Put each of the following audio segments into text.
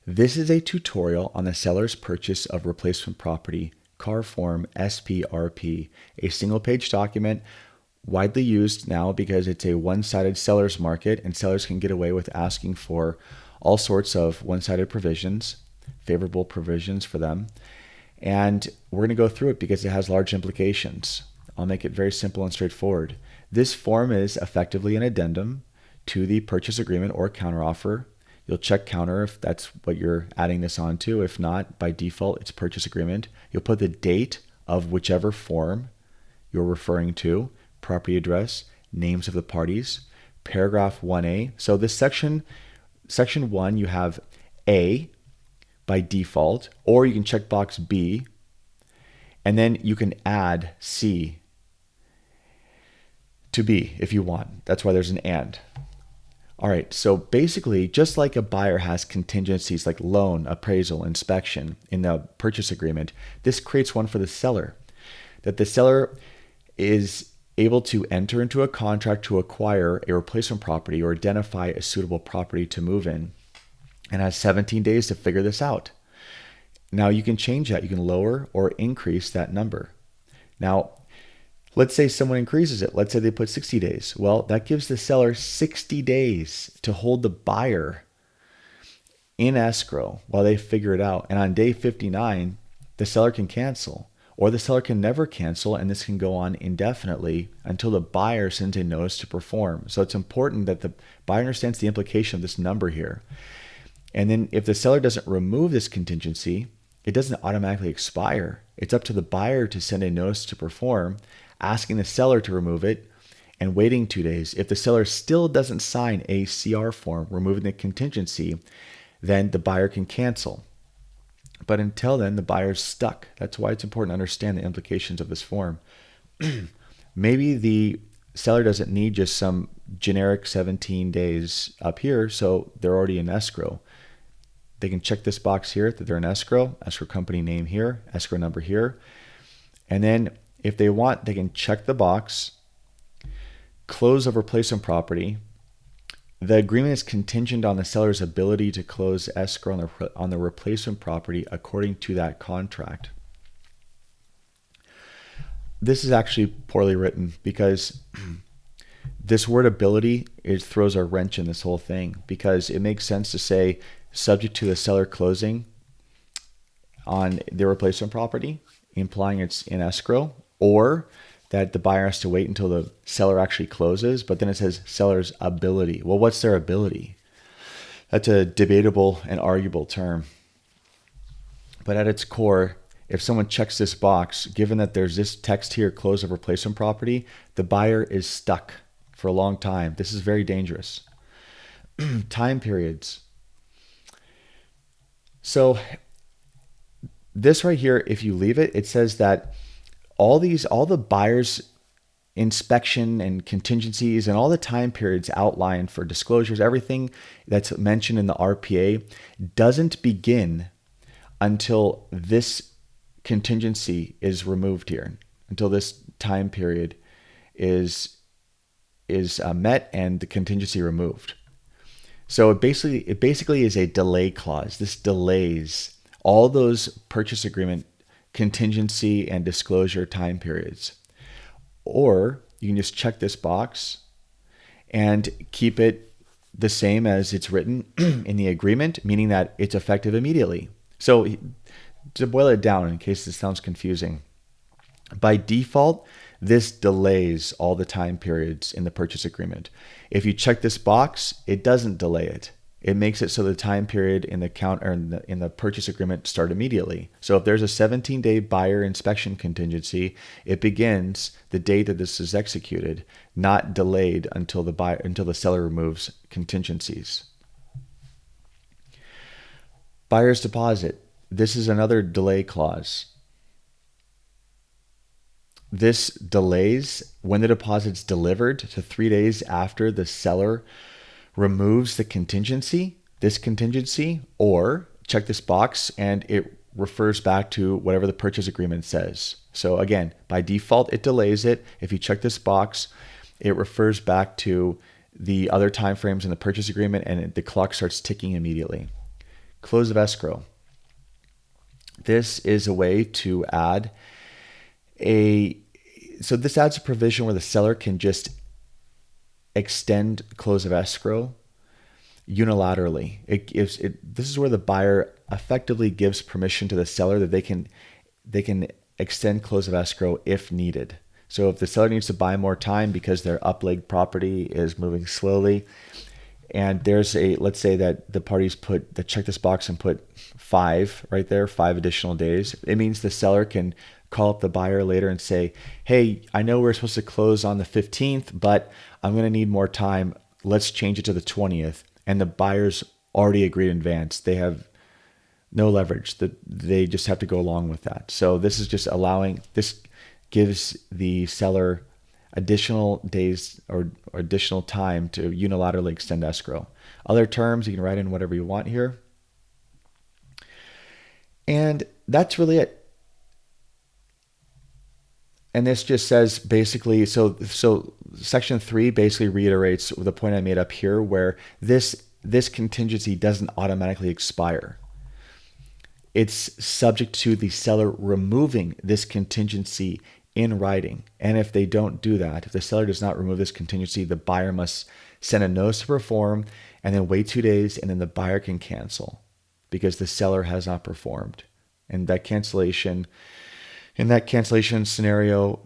This is a tutorial on the seller's purchase of replacement property, CAR Form SPRP, a single-page document widely used now because it's a one-sided seller's market and sellers can get away with asking for all sorts of one-sided provisions, favorable provisions for them. And we're going to go through it because it has large implications. I'll make it very simple and straightforward. This form is effectively an addendum to the purchase agreement or counteroffer. You'll check counter if that's what you're adding this onto. If not, by default, it's purchase agreement. You'll put the date of whichever form you're referring to, property address, names of the parties, paragraph 1A. So this section 1, you have A by default, or you can check box B, and then you can add C to B if you want. That's why there's an and. All right, so basically, just like a buyer has contingencies like loan, appraisal, inspection in the purchase agreement, this creates one for the seller, that the seller is able to enter into a contract to acquire a replacement property or identify a suitable property to move in, and has 17 days to figure this out. Now you can change that. You can lower or increase that number. Now, let's say someone increases it. Let's say they put 60 days. Well, that gives the seller 60 days to hold the buyer in escrow while they figure it out. And on day 59, the seller can cancel, or the seller can never cancel, and this can go on indefinitely until the buyer sends a notice to perform. So it's important that the buyer understands the implication of this number here. And then if the seller doesn't remove this contingency, it doesn't automatically expire. It's up to the buyer to send a notice to perform, asking the seller to remove it, and waiting 2 days. If the seller still doesn't sign a CR form removing the contingency, then the buyer can cancel. But until then, the buyer's stuck. That's why it's important to understand the implications of this form. Maybe the seller doesn't need just some generic 17 days up here, so they're already in escrow. They can check this box here that they're in escrow company name here, escrow number here. And then if they want, they can check the box, close of replacement property. The agreement is contingent on the seller's ability to close escrow on the replacement property according to that contract. This is actually poorly written because this word ability, it throws a wrench in this whole thing, because it makes sense to say subject to the seller closing on the replacement property, implying it's in escrow, or that the buyer has to wait until the seller actually closes, but then it says seller's ability. Well, what's their ability? That's a debatable and arguable term. But at its core, if someone checks this box, given that there's this text here, close of replacement property, the buyer is stuck for a long time. This is very dangerous. Time periods. So this right here, if you leave it, it says that all the buyer's inspection and contingencies and all the time periods outlined for disclosures, everything that's mentioned in the RPA doesn't begin until this contingency is removed here, until this time period is met and the contingency removed. So it basically is a delay clause. This delays all those purchase agreement contingency and disclosure time periods. Or you can just check this box and keep it the same as it's written in the agreement, meaning that it's effective immediately. So to boil it down, in case this sounds confusing, by default, this delays all the time periods in the purchase agreement. If you check this box, it doesn't delay it. It makes it so the time period in the purchase agreement start immediately. So if there's a 17-day buyer inspection contingency, it begins the date that this is executed, not delayed until the seller removes contingencies. Buyer's deposit. This is another delay clause. This delays when the deposit's delivered to 3 days after the seller removes this contingency, or check this box and it refers back to whatever the purchase agreement says. So again, by default, it delays it. If you check this box, it refers back to the other timeframes in the purchase agreement and the clock starts ticking immediately. close of escrow. This is a way to add this adds a provision where the seller can just extend close of escrow unilaterally. This is where the buyer effectively gives permission to the seller that they can extend close of escrow if needed. So if the seller needs to buy more time because their upleg property is moving slowly, and let's say that the parties check this box and put 5 right there, 5 additional days. It means the seller can call up the buyer later and say, hey, I know we're supposed to close on the 15th, but I'm going to need more time. Let's change it to the 20th. And the buyers already agreed in advance. They have no leverage. They just have to go along with that. So this is just this gives the seller additional days or additional time to unilaterally extend escrow. Other terms, you can write in whatever you want here. And that's really it. And this just says basically, so section 3 basically reiterates the point I made up here, where this contingency doesn't automatically expire. It's subject to the seller removing this contingency in writing. And if they don't do that, if the seller does not remove this contingency, the buyer must send a notice to perform and then wait 2 days, and then the buyer can cancel because the seller has not performed. And in that cancellation scenario,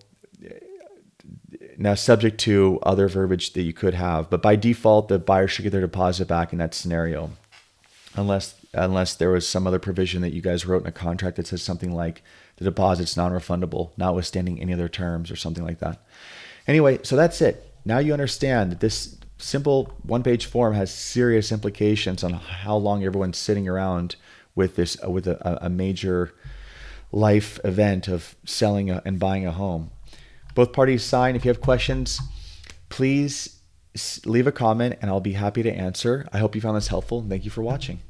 now subject to other verbiage that you could have, but by default, the buyer should get their deposit back in that scenario, unless there was some other provision that you guys wrote in a contract that says something like the deposit's non-refundable, notwithstanding any other terms or something like that. Anyway, so that's it. Now you understand that this simple one-page form has serious implications on how long everyone's sitting around with a major life event of selling and buying a home. Both parties sign. If you have questions, please leave a comment and I'll be happy to answer. I hope you found this helpful. Thank you for watching.